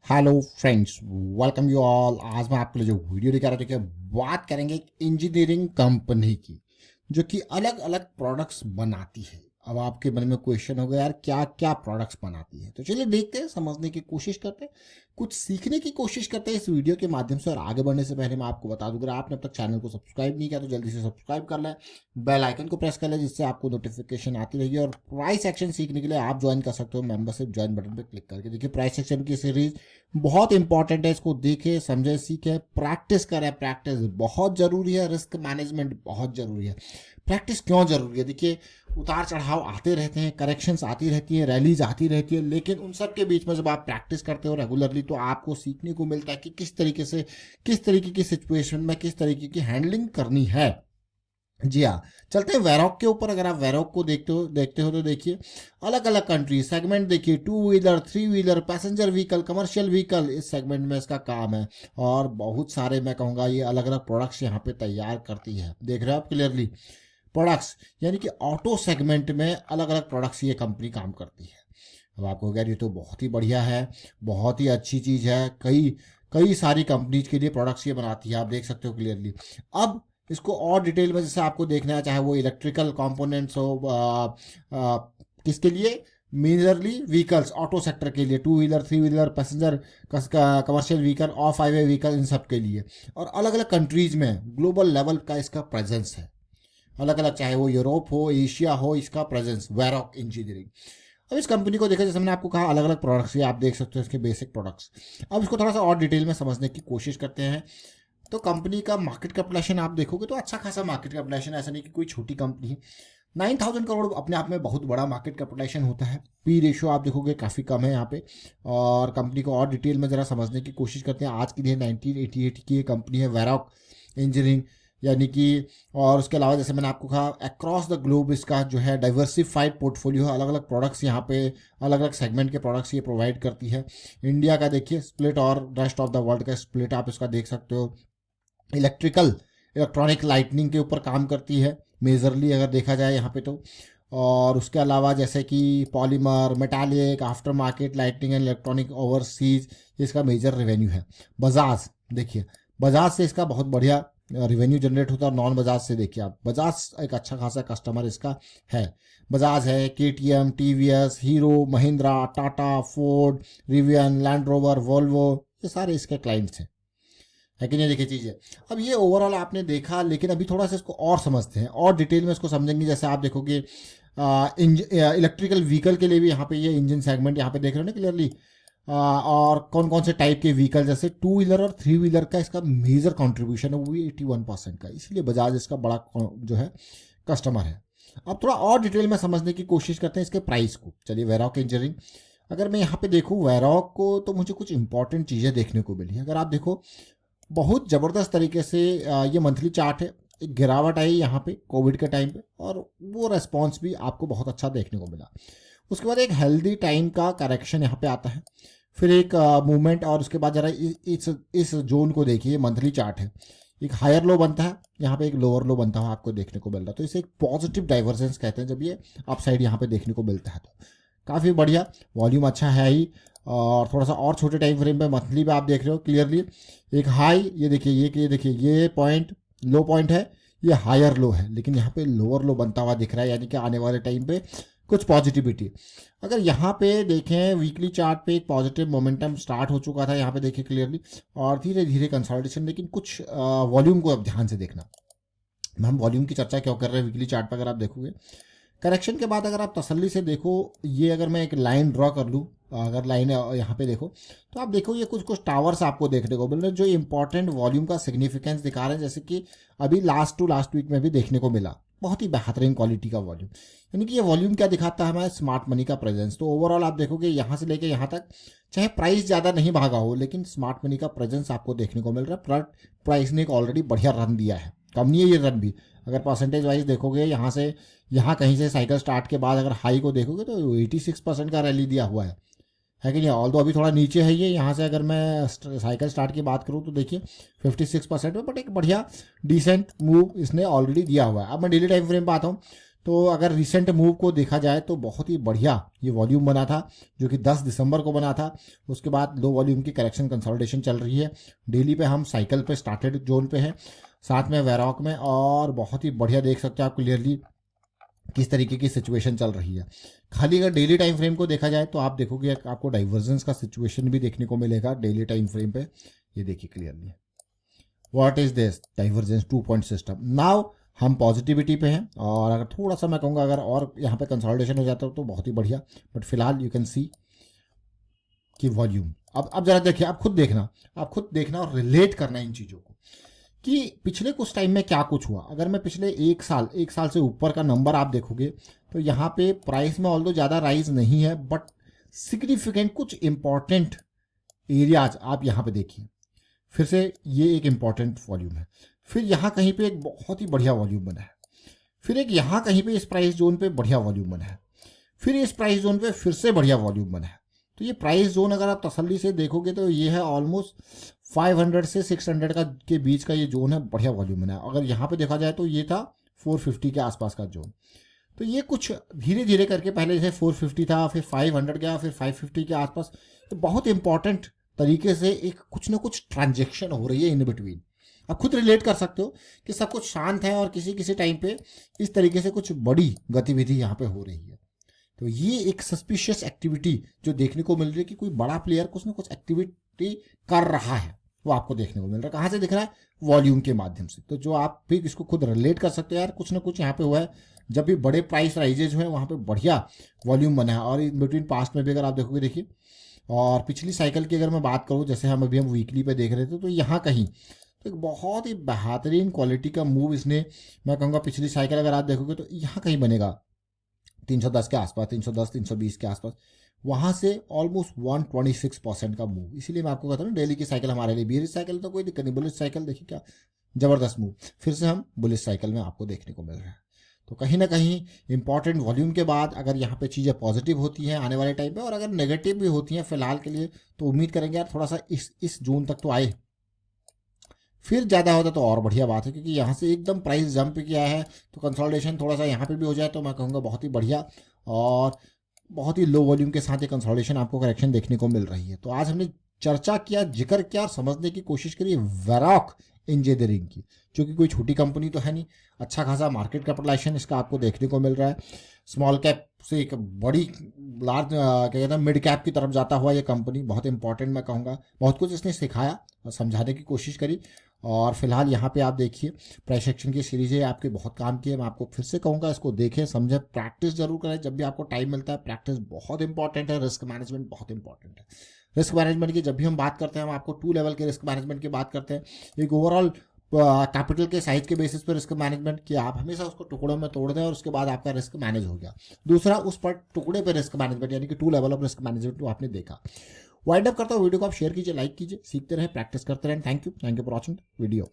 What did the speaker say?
Hello friends, welcome you all. आज मैं आपके लिए जो वीडियो दिखा रहा था कि बात करेंगे एक इंजीनियरिंग कंपनी की जो कि अलग अलग प्रोडक्ट्स बनाती है। अब आपके मन में क्वेश्चन होगा, यार क्या क्या प्रोडक्ट्स बनाती है। तो चलिए देखते हैं, समझने की कोशिश करते हैं, कुछ सीखने की कोशिश करते हैं इस वीडियो के माध्यम से। और आगे बढ़ने से पहले मैं आपको बता दूं, अगर आपने अब तक चैनल को सब्सक्राइब नहीं किया तो जल्दी से सब्सक्राइब कर लें, बेल आइकन को प्रेस कर लें, जिससे आपको नोटिफिकेशन आती रहेगी। और प्राइस एक्शन सीखने के लिए आप ज्वाइन कर सकते हो मेंबरशिप ज्वाइन बटन पर क्लिक करके। देखिए, प्राइस एक्शन की सीरीज बहुत इंपॉर्टेंट है, इसको देखें, समझे, सीखे, प्रैक्टिस करें। प्रैक्टिस बहुत जरूरी है, रिस्क मैनेजमेंट बहुत जरूरी है। प्रैक्टिस क्यों जरूरी है? देखिए, उतार चढ़ाव आते रहते हैं, करेक्शंस आती रहती हैं, रैलीज आती रहती है, लेकिन उन सब के बीच में जब आप प्रैक्टिस करते हो रेगुलरली तो आपको सीखने को मिलता है कि किस तरीके से, किस तरीके की सिचुएशन में किस तरीके की हैंडलिंग करनी है। जी हाँ, चलते हैं वेरॉक के ऊपर। अगर आप वेरॉक को देखते हो तो देखिए, अलग अलग कंट्री सेगमेंट देखिए, to wheeler, three wheeler, passenger vehicle, commercial vehicle, इस सेगमेंट में इसका काम है। और बहुत सारे, मैं कहूँगा, ये अलग अलग प्रोडक्ट्स यहाँ पे तैयार करती है। देख रहे हो आप क्लियरली, प्रोडक्ट्स यानी कि ऑटो सेगमेंट में अलग अलग प्रोडक्ट्स ये कंपनी काम करती है। अब आपको कह, ये तो बहुत ही बढ़िया है, बहुत ही अच्छी चीज़ है। कई कई सारी कंपनीज के लिए प्रोडक्ट्स ये बनाती है, आप देख सकते हो क्लियरली। अब इसको और डिटेल में जैसे आपको देखना है, चाहे वो इलेक्ट्रिकल कंपोनेंट्स हो, किसके लिए, मेजरली व्हीकल्स, ऑटो सेक्टर के लिए, two wheeler, three wheeler, passenger, commercial vehicle, off highway vehicle, इन सब के लिए। और अलग अलग कंट्रीज में ग्लोबल लेवल का इसका प्रेजेंस है, अलग अलग, चाहे वो यूरोप हो, एशिया हो, इसका प्रेजेंस वेरॉक इंजीनियरिंग। अब इस कंपनी को देखा, जैसे मैंने आपको कहा, अलग अलग प्रोडक्ट्स ये आप देख सकते हो, इसके बेसिक प्रोडक्ट्स। अब इसको थोड़ा सा और डिटेल में समझने की कोशिश करते हैं। तो कंपनी का मार्केट कैपिटलाइजेशन आप देखोगे तो अच्छा खासा मार्केट कैपिटलाइजेशन, ऐसा नहीं कि कोई छोटी कंपनी है। 9,000 करोड़ अपने आप में बहुत बड़ा मार्केट कैपिटलाइजेशन होता है। पी रेशियो आप देखोगे काफ़ी कम है यहाँ पे। और कंपनी को और डिटेल में ज़रा समझने की कोशिश करते हैं। आज की दिन 1988 की ये कंपनी है वेरॉक इंजीनियरिंग, यानी कि। और उसके अलावा जैसे मैंने आपको कहा, अक्रॉस द ग्लोब इसका जो है डाइवर्सिफाइड पोर्टफोलियो है, अलग अलग प्रोडक्ट्स यहाँ पे, अलग अलग सेगमेंट के प्रोडक्ट्स ये प्रोवाइड करती है। इंडिया का देखिए स्प्लिट और रेस्ट ऑफ द वर्ल्ड का स्प्लिट आप इसका देख सकते हो। इलेक्ट्रॉनिक लाइटनिंग के ऊपर काम करती है मेजरली, अगर देखा जाए यहाँ पे तो। और उसके अलावा जैसे कि polymer, metallic, after market, lightning and electronic overseas, इसका मेजर रेवेन्यू है। बजाज देखिए, बजाज से इसका बहुत बढ़िया रेवेन्यू जनरेट होता है। नॉन बजाज से देखिए आप, बजाज एक अच्छा खासा कस्टमर इसका है। बजाज है, KTM, TVS, hero, Mahindra, Tata, Ford, Rivian, land rover, Volvo, ये सारे इसके क्लाइंट्स हैं। है कि नहीं? देखिए चीज़ है। अब ये ओवरऑल आपने देखा, लेकिन अभी थोड़ा सा इसको और समझते हैं, और डिटेल में इसको समझेंगे। जैसे आप देखोगे, इलेक्ट्रिकल व्हीकल के लिए भी यहाँ पे ये इंजन सेगमेंट यहाँ पे देख रहे हो ना क्लियरली। और कौन कौन से टाइप के व्हीकल, जैसे टू व्हीलर और थ्री व्हीलर का इसका मेजर कंट्रीब्यूशन है, वो भी 81% का, इसलिए बजाज इसका बड़ा जो है कस्टमर है। अब थोड़ा और डिटेल में समझने की कोशिश करते हैं इसके प्राइस को। चलिए, वेरॉक इंजीनियरिंग, अगर मैं यहाँ पे देखूँ वेरॉक को, तो मुझे कुछ इंपॉर्टेंट चीज़ें देखने को मिली। अगर आप देखो, बहुत ज़बरदस्त तरीके से ये मंथली चार्ट है, एक गिरावट आई यहाँ पे कोविड के टाइम पे, और वो रेस्पॉन्स भी आपको बहुत अच्छा देखने को मिला। उसके बाद एक हेल्दी टाइम का करेक्शन यहाँ पे आता है, फिर एक मूवमेंट, और उसके बाद जरा इस जोन को देखिए, मंथली चार्ट है, एक हायर लो बनता है यहाँ पे, एक लोअर लो बनता है, आपको देखने को मिल रहा है। तो इसे एक पॉजिटिव डाइवर्जेंस कहते हैं, जब ये अपसाइड यहाँ पे देखने को मिलता है। तो काफ़ी बढ़िया, वॉल्यूम अच्छा है ही। और थोड़ा सा और छोटे टाइम फ्रेम पे, मंथली पे आप देख रहे हो क्लियरली, एक हाई, ये देखिए, ये देखिए, ये पॉइंट लो पॉइंट है, ये हायर लो है, लेकिन यहाँ पे लोअर लो बनता हुआ दिख रहा है, यानी कि आने वाले टाइम पे कुछ पॉजिटिविटी। अगर यहाँ पे देखें वीकली चार्ट पे, एक पॉजिटिव मोमेंटम स्टार्ट हो चुका था यहाँ पे, देखिए क्लियरली, और धीरे धीरे कंसोलिडेशन। लेकिन कुछ वॉल्यूम को अब ध्यान से देखना, हम वॉल्यूम की चर्चा क्यों कर रहे हैं वीकली चार्ट पर। अगर आप देखोगे करेक्शन के बाद, अगर आप तसल्ली से देखो, ये अगर मैं एक लाइन ड्रॉ कर लूँ, अगर लाइन यहाँ पे देखो, तो आप देखो ये कुछ कुछ टावर्स आपको देखने को मिल रहे हैं, जो इंपॉर्टेंट वॉल्यूम का सिग्निफिकेंस दिखा रहे हैं। जैसे कि अभी लास्ट वीक में भी देखने को मिला, बहुत ही बेहतरीन क्वालिटी का वॉल्यूम। यानी कि ये वॉल्यूम क्या दिखाता है, हमारे स्मार्ट मनी का प्रेजेंस। तो ओवरऑल आप देखोगे यहाँ से लेके यहाँ तक, चाहे प्राइस ज़्यादा नहीं भागा हो, लेकिन स्मार्ट मनी का प्रेजेंस आपको देखने को मिल रहा है। प्राइस ने एक ऑलरेडी बढ़िया रन दिया है, कम नहीं है ये रन भी। अगर परसेंटेज वाइज देखोगे, यहाँ से यहाँ कहीं से साइकिल स्टार्ट के बाद अगर हाई को देखोगे तो 86% का रैली दिया हुआ है कि नहीं? ऑल तो अभी थोड़ा नीचे है ये, यहाँ से अगर मैं साइकिल स्टार्ट की बात करूँ तो देखिए 56% में, बट एक बढ़िया डिसेंट मूव इसने ऑलरेडी दिया हुआ है। अब मैं डेली टाइम फ्रेम पे आता हूँ, तो अगर रिसेंट मूव को देखा जाए तो बहुत ही बढ़िया ये वॉल्यूम बना था जो कि 10 दिसंबर को बना था। उसके बाद लो वॉल्यूम की करेक्शन कंसोलिडेशन चल रही है। डेली पे हम साइकिल पे स्टार्टेड जोन पे हैं, साथ में वेरॉक में, और बहुत ही बढ़िया देख सकते हैं आप क्लियरली किस तरीके की सिचुएशन चल रही है। खाली अगर डेली टाइम फ्रेम को देखा जाए तो आप देखोगे आपको डाइवर्जेंस का सिचुएशन भी देखने को मिलेगा डेली टाइम फ्रेम पे। ये देखिए clearly, what is this divergence 2 point system. Now हम पॉजिटिविटी पे हैं, और अगर थोड़ा सा मैं कहूँगा अगर और यहाँ पे कंसोलिडेशन हो जाता तो बहुत ही बढ़िया, बट फिलहाल यू कैन सी कि वॉल्यूम। अब जरा देखिए, आप खुद देखना और रिलेट करना इन चीज़ों को कि पिछले कुछ टाइम में क्या कुछ हुआ। अगर मैं पिछले एक साल से ऊपर का नंबर आप देखोगे तो यहाँ पे प्राइस में ऑल्दो ज़्यादा राइज नहीं है, बट सिग्निफिकेंट कुछ इंपॉर्टेंट एरियाज आप यहाँ पे देखिए। फिर से ये एक इंपॉर्टेंट वॉल्यूम है, फिर यहाँ कहीं पे एक बहुत ही बढ़िया वॉल्यूम बना है, फिर एक यहाँ कहीं पे इस प्राइस जोन पे बढ़िया वॉल्यूम बना है, फिर इस प्राइस जोन पे फिर से बढ़िया वॉल्यूम बना है। तो ये प्राइस जोन अगर आप तसल्ली से देखोगे तो ये है ऑलमोस्ट 500 से 600 का के बीच का ये जोन है, बढ़िया वॉल्यूम बना है। अगर यहाँ पे देखा जाए तो ये था 450 के आसपास का जोन। तो ये कुछ धीरे धीरे करके पहले जैसे 450 था, फिर 500 गया, फिर 550 के आसपास। तो बहुत इंपॉर्टेंट तरीके से एक कुछ ना कुछ ट्रांजेक्शन हो रही है इन बिटवीन। आप खुद रिलेट कर सकते हो कि सब कुछ शांत है और किसी किसी टाइम पे इस तरीके से कुछ बड़ी गतिविधि यहाँ पे हो रही है। तो ये एक सस्पिशियस एक्टिविटी जो देखने को मिल रही है कि कोई बड़ा प्लेयर कुछ ना कुछ एक्टिविटी कर रहा है, वो आपको देखने को मिल रहा है। कहाँ से दिख रहा है? वॉल्यूम के माध्यम से। तो जो आप भी इसको खुद रिलेट कर सकते हो, यार कुछ ना कुछ यहाँ पे हुआ है। जब भी बड़े प्राइस राइजेज हुए वहाँ पे बढ़िया वॉल्यूम बना है। और इन बिटवीन पास्ट में भी अगर आप देखोगे, देखिए, और पिछली साइकिल की अगर मैं बात करूँ, जैसे हम वीकली पे देख रहे थे, तो यहाँ कहीं तो एक बहुत ही बेहतरीन क्वालिटी का मूव इसने, मैं कहूँगा पिछली साइकिल अगर आप देखोगे तो यहाँ कहीं बनेगा 310 के आसपास, 310 320 के आसपास, वहाँ से ऑलमोस्ट 126% का मूव। इसीलिए मैं आपको कहता हूँ डेली की साइकिल हमारे लिए बियरिश साइकिल तो कोई दिक्कत नहीं, बुलिश साइकिल देखिए क्या जबरदस्त मूव। फिर से हम बुलिश साइकिल में आपको देखने को मिल रहा है। तो कहीं ना कहीं इंपॉर्टेंट वॉल्यूम के बाद अगर यहाँ पे चीज़ें पॉजिटिव होती हैं आने वाले टाइम पे, और अगर नेगेटिव भी होती हैं फिलहाल के लिए, तो उम्मीद करेंगे यार थोड़ा सा इस जून तक तो आए, फिर ज़्यादा होता तो और बढ़िया बात है। क्योंकि यहाँ से एकदम प्राइस जंप किया है, तो कंसोलिडेशन थोड़ा सा यहाँ पे भी हो जाए तो मैं कहूँगा बहुत ही बढ़िया, और बहुत ही लो वॉल्यूम के साथ ये कंसोलिडेशन आपको करेक्शन देखने को मिल रही है। तो आज हमने चर्चा किया, जिक्र किया और समझने की कोशिश करी वेरॉक इंजीनियरिंग की, जो कि कोई छोटी कंपनी तो है नहीं। अच्छा खासा मार्केट कैपिटलाइजेशन इसका आपको देखने को मिल रहा है। स्मॉल कैप से एक बड़ी लार्ज क्या कहते हैं मिड कैप की तरफ जाता हुआ ये कंपनी बहुत इंपॉर्टेंट, मैं कहूँगा बहुत कुछ इसने सिखाया और समझाने की कोशिश करी। और फिलहाल यहाँ पे आप देखिए प्राइस एक्शन की सीरीज है, आपके बहुत काम की है। मैं आपको फिर से कहूँगा इसको देखें, समझें, प्रैक्टिस जरूर करें जब भी आपको टाइम मिलता है। प्रैक्टिस बहुत इंपॉर्टेंट है, रिस्क मैनेजमेंट बहुत इंपॉर्टेंट है। रिस्क मैनेजमेंट की जब भी हम बात करते हैं, हम आपको 2 लेवल के रिस्क मैनेजमेंट की बात करते हैं। एक ओवरऑल कैपिटल के साइज के बेसिस पर रिस्क मैनेजमेंट कि आप हमेशा उसको टुकड़ों में तोड़ दें और उसके बाद आपका रिस्क मैनेज हो गया। दूसरा उस पर टुकड़े पर रिस्क मैनेजमेंट, यानी कि 2 लेवल ऑफ रिस्क मैनेजमेंट, वो आपने देखा। वाइंड अप करता हूँ वीडियो को, आप शेयर कीजिए, लाइक कीजिए, सीखते रहें, प्रैक्टिस करते रहें। Thank you for watching video.